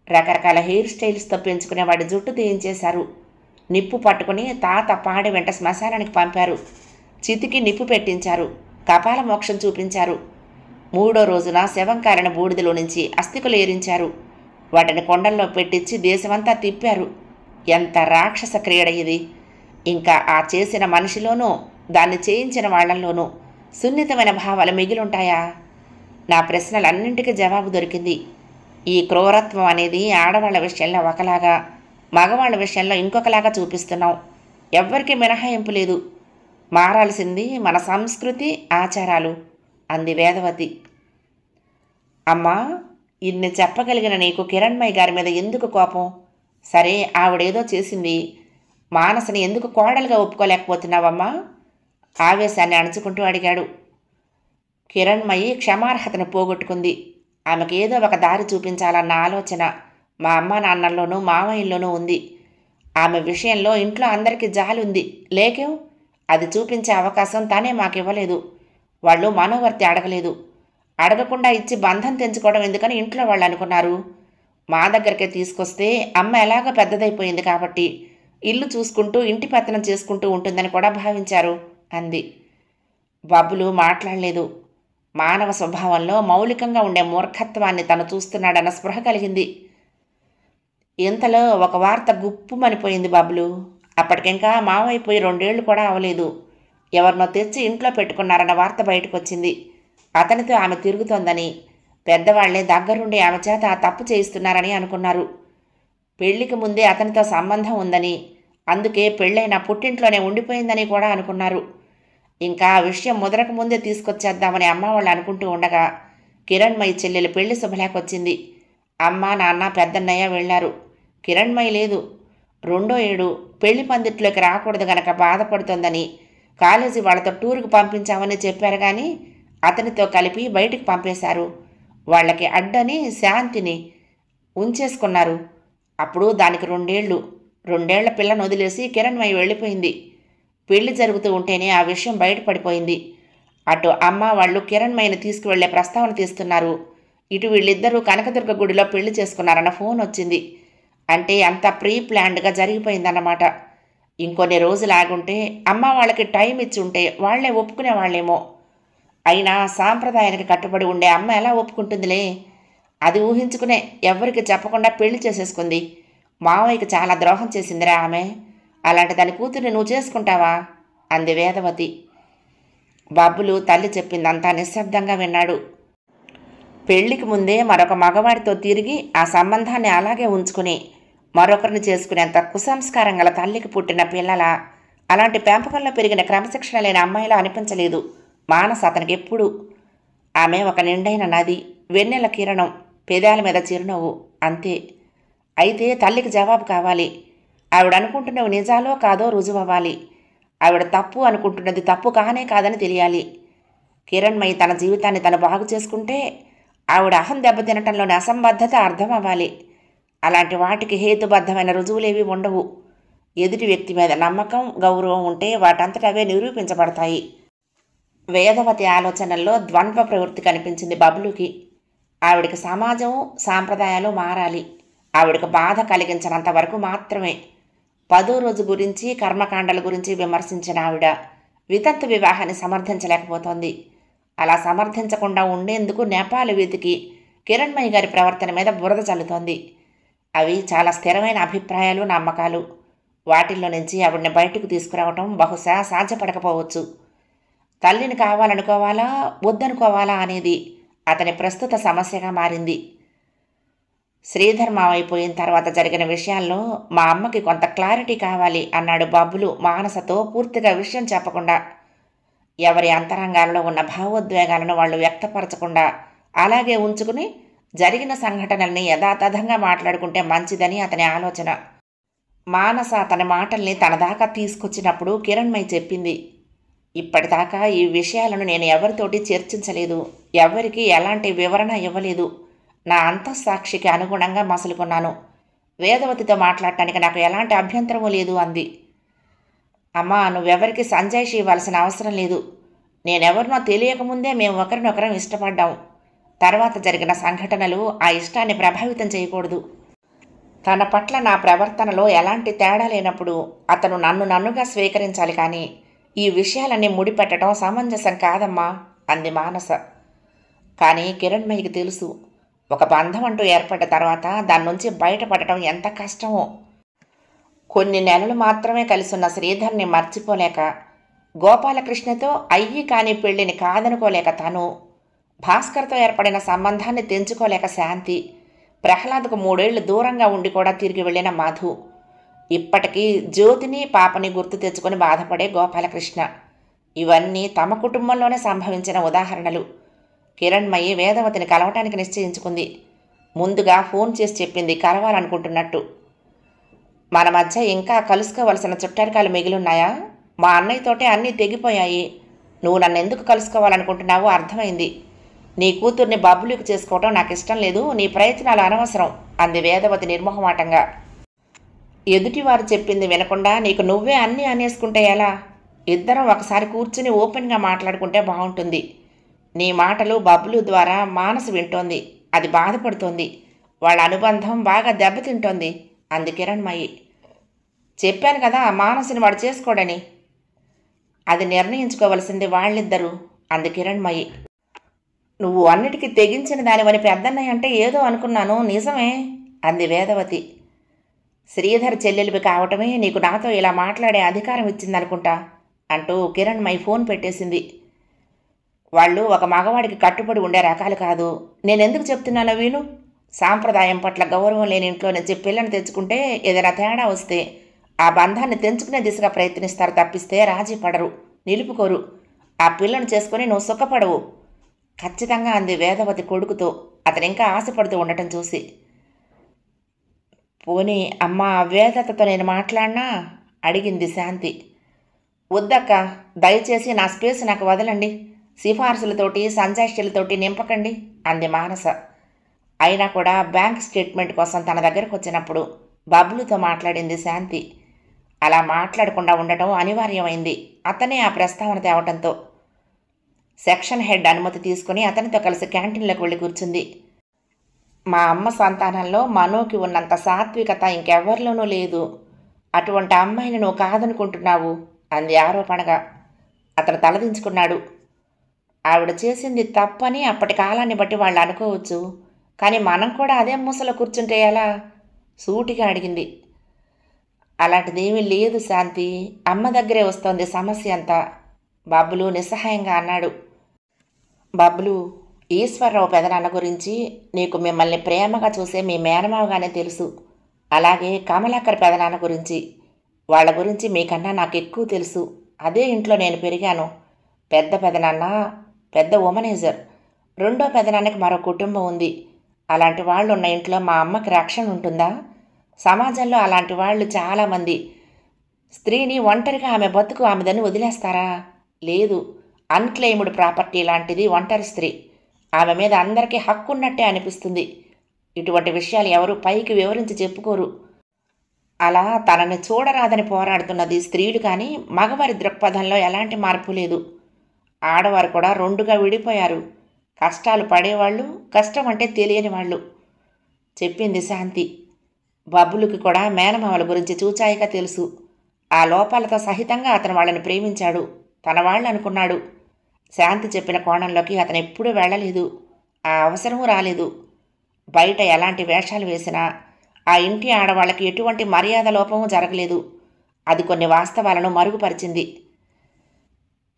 రకరకాల హెయిర్ స్టైల్స్తో పెంచుకునే వాడి జుట్టు తీయించేశారు. నిప్పు పట్టుకుని తాత పాడి వెంట శ్మశానానికి పంపారు. చితికి నిప్పు పెట్టించారు. కపాల మోక్షం చూపించారు. 3వ రోజున శవం కారిన బూడిదలో నుంచి అస్థికులు ఏరించారు. వాటిని కొండల్లో పెట్టించి దేశమంతా తిప్పారు. ఎంత రాక్షస క్రీడ ఇది! ఇంకా ఆ చేసిన మనిషిలోనూ దాన్ని చేయించిన వాళ్లలోనూ సున్నితమైన భావాలు మిగిలుంటాయా? నా ప్రశ్నలన్నింటికీ జవాబు దొరికింది. ఈ క్రూరత్వం అనేది ఆడవాళ్ల విషయంలో ఒకలాగా, మగవాళ్ల విషయంలో ఇంకొకలాగా చూపిస్తున్నాం. ఎవ్వరికీ మినహాయింపు లేదు. మారాల్సింది మన సంస్కృతి, ఆచారాలు అంది వేదవతి. అమ్మా, ఇన్ని చెప్పగలిగిన నీకు కిరణ్మయి గారి మీద ఎందుకు కోపం? సరే, ఆవిడేదో చేసింది. మానసని ఎందుకు కోడలుగా ఒప్పుకోలేకపోతున్నావమ్మా? ఆవేశాన్ని అణుచుకుంటూ అడిగాడు. కిరణ్మయి క్షమార్హతను పోగొట్టుకుంది. ఆమెకు ఏదో ఒక దారి చూపించాలన్న ఆలోచన మా అమ్మ నాన్నల్లోనూ మామయ్యల్లోనూ ఉంది. ఆమె విషయంలో ఇంట్లో అందరికీ జాలి ఉంది. లేకేం? అది చూపించే అవకాశం తనే మాకివ్వలేదు. వాళ్ళు మనోవర్తి అడగలేదు. అడగకుండా ఇచ్చి బంధం తెంచుకోవడం ఎందుకని ఇంట్లో వాళ్ళు అనుకున్నారు. మా దగ్గరికే తీసుకొస్తే అమ్మ ఎలాగో పెద్దదైపోయింది కాబట్టి ఇల్లు చూసుకుంటూ ఇంటి పెత్తనం చేసుకుంటూ ఉంటుందని కూడా భావించారు అంది. బబ్బులు మాట్లాడలేదు. మానవ స్వభావంలో మౌలికంగా ఉండే మూర్ఖత్వాన్ని తను చూస్తున్నాడన్న స్పృహ కలిగింది. ఇంతలో ఒక వార్త గుప్పుమనిపోయింది బబ్లు. అప్పటికింకా మావైపోయి 2 ఏళ్లు కూడా అవలేదు. ఎవరినో తెచ్చి ఇంట్లో పెట్టుకున్నారన్న వార్త బయటకొచ్చింది. అతనితో ఆమె తిరుగుతోందని, పెద్దవాళ్లే దగ్గరుండి ఆమె చేత ఆ తప్పు చేయిస్తున్నారని అనుకున్నారు. పెళ్లికి ముందే అతనితో సంబంధం ఉందని, అందుకే పెళ్ళైన పుట్టింట్లోనే ఉండిపోయిందని కూడా అనుకున్నారు. ఇంకా ఆ విషయం ముదరకు ముందే తీసుకొచ్చేద్దామని అమ్మ వాళ్ళు అనుకుంటూ ఉండగా కిరణ్మయి చెల్లెలు పెళ్లి శుభలేఖ వచ్చింది. అమ్మ, నాన్న, పెద్దన్నయ్య వెళ్లారు. కిరణ్మయి లేదు. 2వ ఏడు పెళ్లి పందిట్లోకి రాకూడదు గనక బాధపడుతోందని కాలేజీ వాళ్ళతో టూరుకు పంపించామని చెప్పారు. కానీ అతనితో కలిపి బయటికి పంపేశారు. వాళ్ళకి అడ్డని శాంతిని ఉంచేసుకున్నారు. అప్పుడు దానికి 2 ఏళ్లు. 2 ఏళ్ల పిల్లను వదిలేసి కిరణ్మయి వెళ్ళిపోయింది. పెళ్లి జరుగుతూ ఉంటేనే ఆ విషయం బయటపడిపోయింది. అటు అమ్మ వాళ్ళు కిరణ్మయిని తీసుకువెళ్లే ప్రస్తావన తీస్తున్నారు. ఇటు వీళ్ళిద్దరూ కనకదుర్గ గుడిలో పెళ్లి చేసుకున్నారన్న ఫోన్ వచ్చింది. అంటే అంత ప్రీ ప్లాన్డ్గా జరిగిపోయిందన్నమాట. ఇంకొన్ని రోజులు ఆగుంటే అమ్మ వాళ్ళకి టైం ఇచ్చి ఉంటే వాళ్లే ఒప్పుకునేవాళ్లేమో. అయినా సాంప్రదాయానికి కట్టుబడి ఉండే అమ్మ ఎలా ఒప్పుకుంటుందిలే. అది ఊహించుకునే ఎవ్వరికి చెప్పకుండా పెళ్లి చేసేసుకుంది. మావయ్యకి చాలా ద్రోహం చేసిందిరా ఆమె. అలాంటి దాని కూతుర్ని నువ్వు చేసుకుంటావా? అంది వేదవతి. బబ్బులు తల్లి చెప్పిందంతా నిశ్శబ్దంగా విన్నాడు. పెళ్లికి ముందే మరొక మగవాడితో తిరిగి ఆ సంబంధాన్ని అలాగే ఉంచుకుని మరొకరిని చేసుకునేంత కుసంస్కారం గల తల్లికి పుట్టిన పిల్లల అలాంటి పెంపకంలో పెరిగిన క్రమశిక్షణ లేని అమ్మాయిలా అనిపించలేదు మానస అతనికి ఎప్పుడు. ఆమె ఒక నిండైన నది, వెన్నెల కిరణం, పెదాల మీద చిరునవ్వు, అంతే. అయితే తల్లికి జవాబు కావాలి. ఆవిడ అనుకుంటున్నవి నిజాలో కాదో రుజువవ్వాలి. ఆవిడ తప్పు అనుకుంటున్నది తప్పు కానే కాదని తెలియాలి. కిరణ్మయి తన జీవితాన్ని తను బాగు చేసుకుంటే ఆవిడ అహం దెబ్బతినటంలోని అసంబద్ధత అర్థం అవ్వాలి. అలాంటి వాటికి హేతుబద్ధమైన రుజువులేవి ఉండవు. ఎదుటి వ్యక్తి మీద నమ్మకం, గౌరవం ఉంటే వాటంతట అవే నిరూపించబడతాయి. వేదవతి ఆలోచనల్లో ద్వంద్వ ప్రవృత్తి కనిపించింది బబ్లుకి. ఆవిడికి సమాజం, సాంప్రదాయాలు మారాలి. ఆవిడకు బాధ కలిగించినంత వరకు మాత్రమే. 10వ రోజు గురించి, కర్మకాండల గురించి విమర్శించిన ఆవిడ వితంతు వివాహాన్ని సమర్థించలేకపోతోంది. అలా సమర్థించకుండా ఉండేందుకు నేపాలు వెతికి కిరణ్మయి గారి ప్రవర్తన మీద బురద చల్లుతోంది. అవి చాలా స్థిరమైన అభిప్రాయాలు, నమ్మకాలు. వాటిల్లో నుంచి ఆవిడని బయటకు తీసుకురావటం బహుశా సాధ్యపడకపోవచ్చు. తల్లిని కావాలనుకోవాలా, వద్దనుకోవాలా అనేది అతని ప్రస్తుత సమస్యగా మారింది. శ్రీధర్ మావైపోయిన తర్వాత జరిగిన విషయాల్లో మా అమ్మకి కొంత క్లారిటీ కావాలి అన్నాడు బబ్బులు మానసతో పూర్తిగా విషయం చెప్పకుండా. ఎవరి అంతరంగాలలో ఉన్న భావోద్వేగాలను వాళ్ళు వ్యక్తపరచకుండా అలాగే ఉంచుకుని జరిగిన సంఘటనల్ని యథాతథంగా మాట్లాడుకుంటే మంచిదని అతని ఆలోచన. మానస అతని మాటల్ని తన దాకా తీసుకొచ్చినప్పుడు కిరణ్మయి చెప్పింది, ఇప్పటిదాకా ఈ విషయాలను నేను ఎవరితోటి చర్చించలేదు, ఎవరికి ఎలాంటి వివరణ ఇవ్వలేదు. నా అంతఃసాక్షికి అనుగుణంగా మసులుకున్నాను. వేదవతితో మాట్లాడటానికి నాకు ఎలాంటి అభ్యంతరమూ లేదు అంది. అమ్మా, నువ్వెవరికి సంజాయిషి ఇవ్వాల్సిన అవసరం లేదు. నేనెవరినో తెలియకముందే మేము ఒకరినొకరం ఇష్టపడ్డాం. తర్వాత జరిగిన సంఘటనలు ఆ ఇష్టాన్ని ప్రభావితం చేయకూడదు. తన పట్ల నా ప్రవర్తనలో ఎలాంటి తేడా లేనప్పుడు అతను నన్నుగా స్వీకరించాలి. కానీ ఈ విషయాలన్నీ ముడిపెట్టడం సమంజసం కాదమ్మా అంది మానస. కానీ కిరణ్మయికి తెలుసు, ఒక బంధం అంటూ ఏర్పడ్డ తర్వాత దాని నుంచి బయటపడటం ఎంత కష్టమో. కొన్ని నెలలు మాత్రమే కలిసున్న శ్రీధర్ని మర్చిపోలేక, గోపాలకృష్ణతో అయ్యి కాని పెళ్లిని కాదనుకోలేక తను, భాస్కర్తో ఏర్పడిన సంబంధాన్ని తెంచుకోలేక శాంతి, ప్రహ్లాద్కు 3 ఏళ్లు దూరంగా ఉండి కూడా తిరిగి వెళ్ళిన మధు, ఇప్పటికీ జ్యోతిని, పాపని గుర్తు తెచ్చుకొని బాధపడే గోపాలకృష్ణ. ఇవన్నీ తమ కుటుంబంలోనే సంభవించిన ఉదాహరణలు. కిరణ్మయి వేదవతిని కలవటానికి నిశ్చయించుకుంది. ముందుగా ఫోన్ చేసి చెప్పింది కలవాలనుకుంటున్నట్టు. మన మధ్య ఇంకా కలుసుకోవలసిన చుట్టరికాలు మిగిలిన్నాయా? మా అన్నయ్యతోటే అన్నీ తెగిపోయాయి. నువ్వు నన్ను ఎందుకు కలుసుకోవాలనుకుంటున్నావో అర్థమైంది. నీ కూతుర్ని బబ్బులికి చేసుకోవటం నాకు ఇష్టం లేదు. నీ ప్రయత్నాలు అనవసరం అంది వేదవతి నిర్మోహమాటంగా. ఎదుటివారు చెప్పింది వినకుండా నీకు నువ్వే అన్నీ అనేసుకుంటే ఎలా? ఇద్దరం ఒకసారి కూర్చుని ఓపెన్గా మాట్లాడుకుంటే బాగుంటుంది. నీ మాటలు బబ్బులు ద్వారా మానసు వింటోంది. అది బాధపడుతోంది. వాళ్ళ అనుబంధం బాగా దెబ్బతింటోంది అంది కిరణ్మయి. చెప్పాను కదా మానసుని వాడు చేసుకోడని. అది నిర్ణయించుకోవలసింది వాళ్ళిద్దరూ అంది కిరణ్మయి. నువ్వు అన్నిటికీ తెగించిన దానివని పెద్దన్నయ్య అంటే ఏదో అనుకున్నాను, నిజమే అంది వేదవతి. శ్రీధర్ చెల్లెలివి కావటమే నీకు నాతో ఇలా మాట్లాడే అధికారం ఇచ్చిందనుకుంటా అంటూ కిరణ్మయి ఫోన్ పెట్టేసింది. వాళ్ళు ఒక మగవాడికి కట్టుబడి ఉండే రకాలు కాదు. నేనెందుకు చెప్తున్నానో వీను. సాంప్రదాయం పట్ల గౌరవం లేని ఇంట్లో నుంచి పిల్లని తెచ్చుకుంటే ఏదైనా తేడా వస్తే ఆ బంధాన్ని తెంచుకునే దిశగా ప్రయత్నిస్తారు తప్పిస్తే రాజీ పడరు, నిలుపుకోరు. ఆ పిల్లను చేసుకుని నువ్వు సుఖపడవు ఖచ్చితంగా అంది వేదవతి కొడుకుతో అతను ఇంకా ఆశపడుతూ ఉండటం చూసి. పోనీ అమ్మ వేదతతో నేను మాట్లాడినా అడిగింది శాంతి. వద్దక్క, దయచేసి నా స్పేస్ నాకు వదలండి, సిఫార్సులతోటి సంజాయిష్యులతోటి నింపకండి అంది మానస. అయినా కూడా బ్యాంక్ స్టేట్మెంట్ కోసం తన దగ్గరకు వచ్చినప్పుడు బబ్లుతో మాట్లాడింది శాంతి. అలా మాట్లాడకుండా ఉండటం అనివార్యమైంది అతనే ఆ ప్రస్తావన తేవటంతో. సెక్షన్ హెడ్ అనుమతి తీసుకుని అతనితో కలిసి క్యాంటీన్లోకి వెళ్ళి కూర్చుంది. మా అమ్మ సంతానంలో మనోకి ఉన్నంత సాత్వికత ఇంకెవ్వరిలోనూ లేదు. అటువంటి అమ్మాయిని నువ్వు కాదనుకుంటున్నావు అంది ఆరోపణగా. అతను తలదించుకున్నాడు. ఆవిడ చేసింది తప్పని అప్పటి కాలాన్ని బట్టి వాళ్ళు అనుకోవచ్చు, కానీ మనం కూడా అదే మూసలో కూర్చుంటే ఎలా? సూటిగా అడిగింది. అలాంటిదేమీ లేదు శాంతి, అమ్మ దగ్గరే వస్తోంది సమస్య అంతా బబ్లు నిస్సహాయంగా అన్నాడు. బబ్లు, ఈశ్వరరావు పెదనాన్న గురించి నీకు మిమ్మల్ని ప్రేమగా చూసే మీ మేనమావగానే తెలుసు. అలాగే కమలాకర్ పెదనాన్న గురించి, వాళ్ళ గురించి మీకన్నా నాకు ఎక్కువ తెలుసు. అదే ఇంట్లో నేను పెరిగాను. పెద్ద పెదనాన్న పెద్ద ఉమనైజర్, రెండో పెదనాన్నకి మరో కుటుంబం ఉంది. అలాంటి వాళ్ళు ఉన్న ఇంట్లో మా అమ్మకి రక్షణ ఉంటుందా? సమాజంలో అలాంటి వాళ్ళు చాలామంది. స్త్రీని ఒంటరిగా ఆమె బతుకు ఆమెదని వదిలేస్తారా? లేదు. అన్క్లెయిమ్డ్ ప్రాపర్టీ లాంటిది ఒంటరి స్త్రీ. ఆమె మీద అందరికీ హక్కు ఉన్నట్టే అనిపిస్తుంది. ఇటువంటి విషయాలు ఎవరు పైకి వివరించి చెప్పుకోరు. అలా తనని చూడరాదని పోరాడుతున్నది స్త్రీలు, కానీ మగవారి దృక్పథంలో ఎలాంటి మార్పు లేదు. ఆడవారు కూడా రెండుగా విడిపోయారు. కష్టాలు పడేవాళ్ళు, కష్టం అంటే తెలియని వాళ్ళు చెప్పింది శాంతి. బబ్బులుకి కూడా మేనమామల గురించి చూచాయిగా తెలుసు. ఆ లోపాలతో సహితంగా అతను వాళ్ళని ప్రేమించాడు, తన వాళ్ళు అనుకున్నాడు. శాంతి చెప్పిన కోణంలోకి అతను ఎప్పుడూ వెళ్ళలేదు. ఆ అవసరమూ రాలేదు. బయట ఎలాంటి వేషాలు వేసినా ఆ ఇంటి ఆడవాళ్ళకి ఎటువంటి మర్యాద లోపము జరగలేదు. అది కొన్ని వాస్తవాలను మరుగుపరిచింది.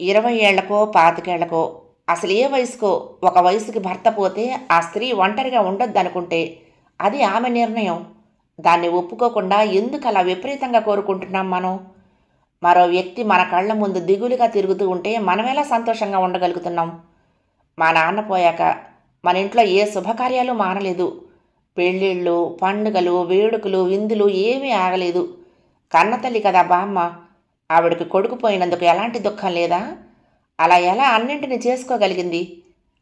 20 ఏళ్లకో 25 ఏళ్లకో, అసలు ఏ వయసుకో ఒక వయసుకి భర్త పోతే ఆ స్త్రీ ఒంటరిగా ఉండొద్దనుకుంటే అది ఆమె నిర్ణయం. దాన్ని ఒప్పుకోకుండా ఎందుకు అలా విపరీతంగా కోరుకుంటున్నాం మనం? మరో వ్యక్తి మన కళ్ళ ముందు దిగులుగా తిరుగుతూ ఉంటే మనమెలా సంతోషంగా ఉండగలుగుతున్నాం? మా నాన్న పోయాక మన ఇంట్లో ఏ శుభకార్యాలు మానలేదు. పెళ్ళిళ్ళు, పండుగలు, వేడుకలు, విందులు ఏమీ ఆగలేదు. కన్నతల్లి కదా బామ్మ, ఆవిడకి కొడుకు పోయినందుకు ఎలాంటి దుఃఖం లేదా? అలా ఎలా అన్నింటినీ చేసుకోగలిగింది?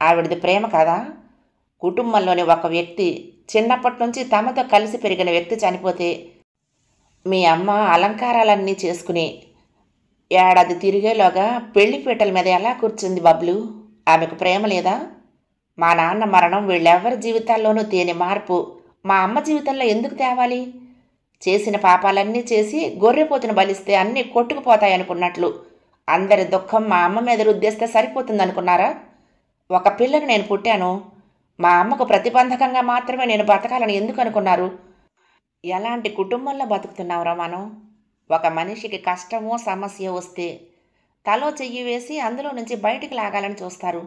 ఆవిడది ప్రేమ కదా? కుటుంబంలోని ఒక వ్యక్తి, చిన్నప్పటి నుంచి తమతో కలిసి పెరిగిన వ్యక్తి చనిపోతే మీ అమ్మ అలంకారాలన్నీ చేసుకుని ఏడాది తిరిగేలోగా పెళ్లిపీటల మీద ఎలా కూర్చుంది బబ్లు? ఆమెకు ప్రేమ లేదా? మా నాన్న మరణం వీళ్ళెవ్వరి జీవితాల్లోనూ తేని మార్పు మా అమ్మ జీవితంలో ఎందుకు తేవాలి? చేసిన పాపాలన్నీ చేసి గొర్రెపోతును బలిస్తే అన్నీ కొట్టుకుపోతాయనుకున్నట్లు అందరి దుఃఖం మా అమ్మ మీద రుద్దేస్తే సరిపోతుందనుకున్నారా? ఒక పిల్లను నేను పుట్టాను. మా అమ్మకు ప్రతిబంధకంగా మాత్రమే నేను బతకాలని ఎందుకు అనుకున్నారు? ఎలాంటి కుటుంబంలో బతుకుతున్నావురా మనం? ఒక మనిషికి కష్టమో సమస్య వస్తే తలో చెయ్యి వేసి అందులో నుంచి బయటికి లాగాలని చూస్తారు.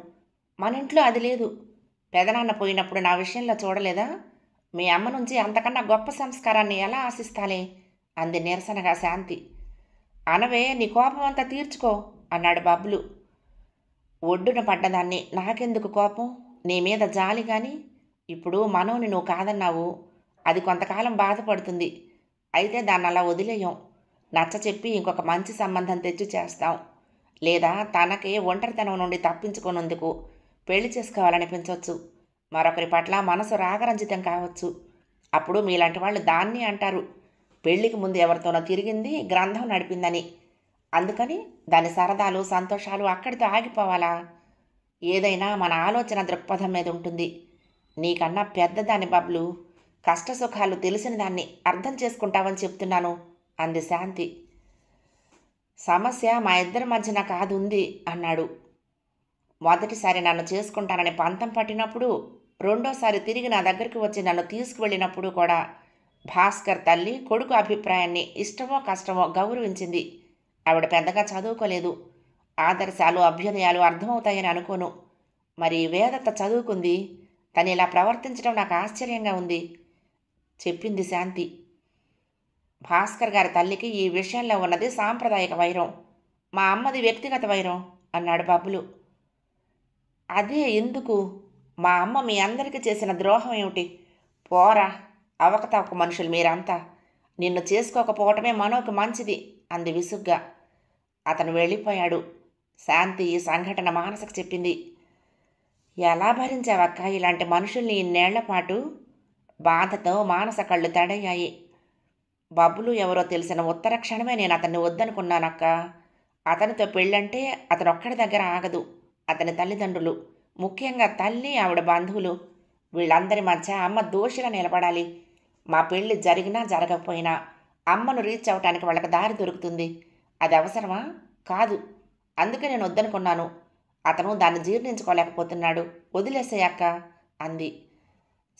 మన ఇంట్లో అది లేదు. పెదనాన్న పోయినప్పుడు నా విషయంలో చూడలేదా? మీ అమ్మ నుంచి అంతకన్నా గొప్ప సంస్కారాన్ని ఎలా ఆశిస్తాలే అంది నిరసనగా శాంతి. అనవే, నీ కోపం అంతా తీర్చుకో అన్నాడు బబ్లు. ఒడ్డున పడ్డదాన్ని నాకెందుకు కోపం? నీ మీద జాలి కానీ. ఇప్పుడు మనోని నువ్వు కాదన్నావు, అది కొంతకాలం బాధపడుతుంది. అయితే దాన్ని అలా వదిలేయం. నచ్చ చెప్పి ఇంకొక మంచి సంబంధం తెచ్చి చేస్తాం. లేదా తనకే ఒంటరితనం నుండి తప్పించుకున్నందుకు పెళ్లి చేసుకోవాలనిపించవచ్చు. మరొకరి పట్ల మనసు రాగరంజితం కావచ్చు. అప్పుడు మీలాంటి వాళ్ళు దాన్ని అంటారు, పెళ్లికి ముందు ఎవరితోనో తిరిగింది, గ్రంథం నడిపిందని. అందుకని దాని సరదాలు సంతోషాలు అక్కడితో ఆగిపోవాలా? ఏదైనా మన ఆలోచన దృక్పథం మీద ఉంటుంది. నీకన్నా పెద్దదాన్ని బబ్లు, కష్టసుఖాలు తెలిసిన దాన్ని అర్థం చేసుకుంటావని చెప్తున్నాను అంది శాంతి. సమస్య మా ఇద్దరి మధ్యన కాదుంది అన్నాడు. మొదటిసారి నన్ను చేసుకుంటానని పంతం పట్టినప్పుడు, రెండోసారి తిరిగి నా దగ్గరికి వచ్చి నన్ను తీసుకువెళ్ళినప్పుడు కూడా భాస్కర్ తల్లి కొడుకు అభిప్రాయాన్ని ఇష్టమో కష్టమో గౌరవించింది. ఆవిడ పెద్దగా చదువుకోలేదు. ఆదర్శాలు అభ్యుదయాలు అర్థమవుతాయని అనుకోను. మరి వేదత్త చదువుకుంది. తను ఇలా ప్రవర్తించడం నాకు ఆశ్చర్యంగా ఉంది చెప్పింది శాంతి. భాస్కర్ గారి తల్లికి ఈ విషయంలో ఉన్నది సాంప్రదాయక వైరం, మా అమ్మది వ్యక్తిగత వైరం అన్నాడు బబ్బులు. అదే ఎందుకు? మా అమ్మ మీ అందరికీ చేసిన ద్రోహం ఏమిటి? పోరా, అవకతవక మనుషులు మీరంతా. నిన్ను చేసుకోకపోవటమే మనోకి మంచిది అంది విసుగ్గా. అతను వెళ్ళిపోయాడు. శాంతి ఈ సంఘటన మానసకు చెప్పింది. ఎలా భరించావక్క ఇలాంటి మనుషుల్ని ఇన్నేళ్ల పాటు? బాధతో మానస కళ్ళు తడయ్యాయి. బబ్బులు ఎవరో తెలిసిన ఉత్తర క్షణమే నేను అతన్ని వద్దనుకున్నానక్క. అతనితో పెళ్ళంటే అతను ఒక్కడి దగ్గర ఆగదు. అతని తల్లిదండ్రులు, ముఖ్యంగా తల్లి, ఆవిడ బంధువులు, వీళ్ళందరి మధ్య అమ్మ దోషిలా నిలబడాలి. మా పెళ్ళి జరిగినా జరగకపోయినా అమ్మను రీచ్ అవటానికి వాళ్ళకి దారి దొరుకుతుంది. అది అవసరమా? కాదు. అందుకే నేను వద్దనుకున్నాను. అతను దాన్ని జీర్ణించుకోలేకపోతున్నాడు. వదిలేసేయక్క అంది.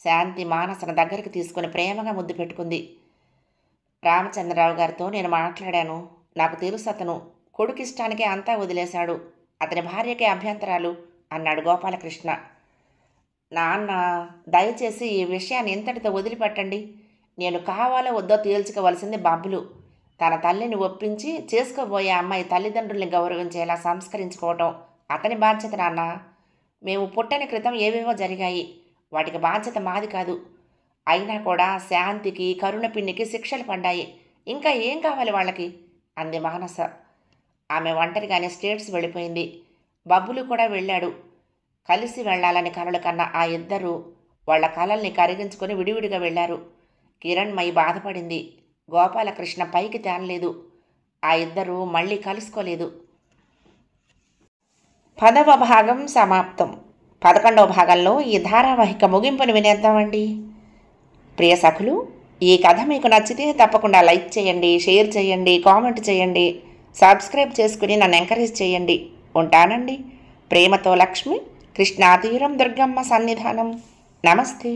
శాంతి మానసను దగ్గరికి తీసుకుని ప్రేమగా ముద్దు పెట్టుకుంది. రామచంద్రరావు గారితో నేను మాట్లాడాను. నాకు తెలుసు అతను కొడుకిష్టానికే అంతా వదిలేశాడు. అతని భార్యకే అభ్యంతరాలు అన్నాడు గోపాలకృష్ణ. నాన్న, దయచేసి ఈ విషయాన్ని ఇంతటితో వదిలిపెట్టండి. నేను కావాలో వద్దో తేల్చుకోవలసింది బబ్బులు. తన తల్లిని ఒప్పించి చేసుకోబోయే అమ్మాయి తల్లిదండ్రుల్ని గౌరవించేలా సంస్కరించుకోవటం అతని బాధ్యత నాన్న. మేము పుట్టని క్రితం ఏవేవో జరిగాయి. వాటికి బాధ్యత మాది కాదు. అయినా కూడా శాంతికి, కరుణ పిన్నికి శిక్షలు పడ్డాయి. ఇంకా ఏం కావాలి వాళ్ళకి అంది మానస. ఆమె ఒంటరిగానే స్టేట్స్ వెళ్ళిపోయింది. బబ్బులు కూడా వెళ్ళాడు. కలిసి వెళ్లాలని కలలు కన్న ఆ ఇద్దరూ వాళ్ల కలల్ని కరిగించుకొని విడివిడిగా వెళ్లారు. కిరణ్మయి బాధపడింది. గోపాలకృష్ణ పైకి తేనలేదు. ఆ ఇద్దరూ మళ్ళీ కలుసుకోలేదు. 10వ భాగం సమాప్తం. 11వ భాగంలో ఈ ధారావాహిక ముగింపును వినేద్దామండి. ప్రియ సఖులు, ఈ కథ మీకు నచ్చితే తప్పకుండా లైక్ చేయండి, షేర్ చేయండి, కామెంట్ చేయండి, సబ్స్క్రైబ్ చేసుకుని నన్ను ఎంకరేజ్ చేయండి. ఉంటానండి. ప్రేమతో లక్ష్మి, కృష్ణాతీరం దుర్గమ్మ సన్నిధానం. నమస్తే.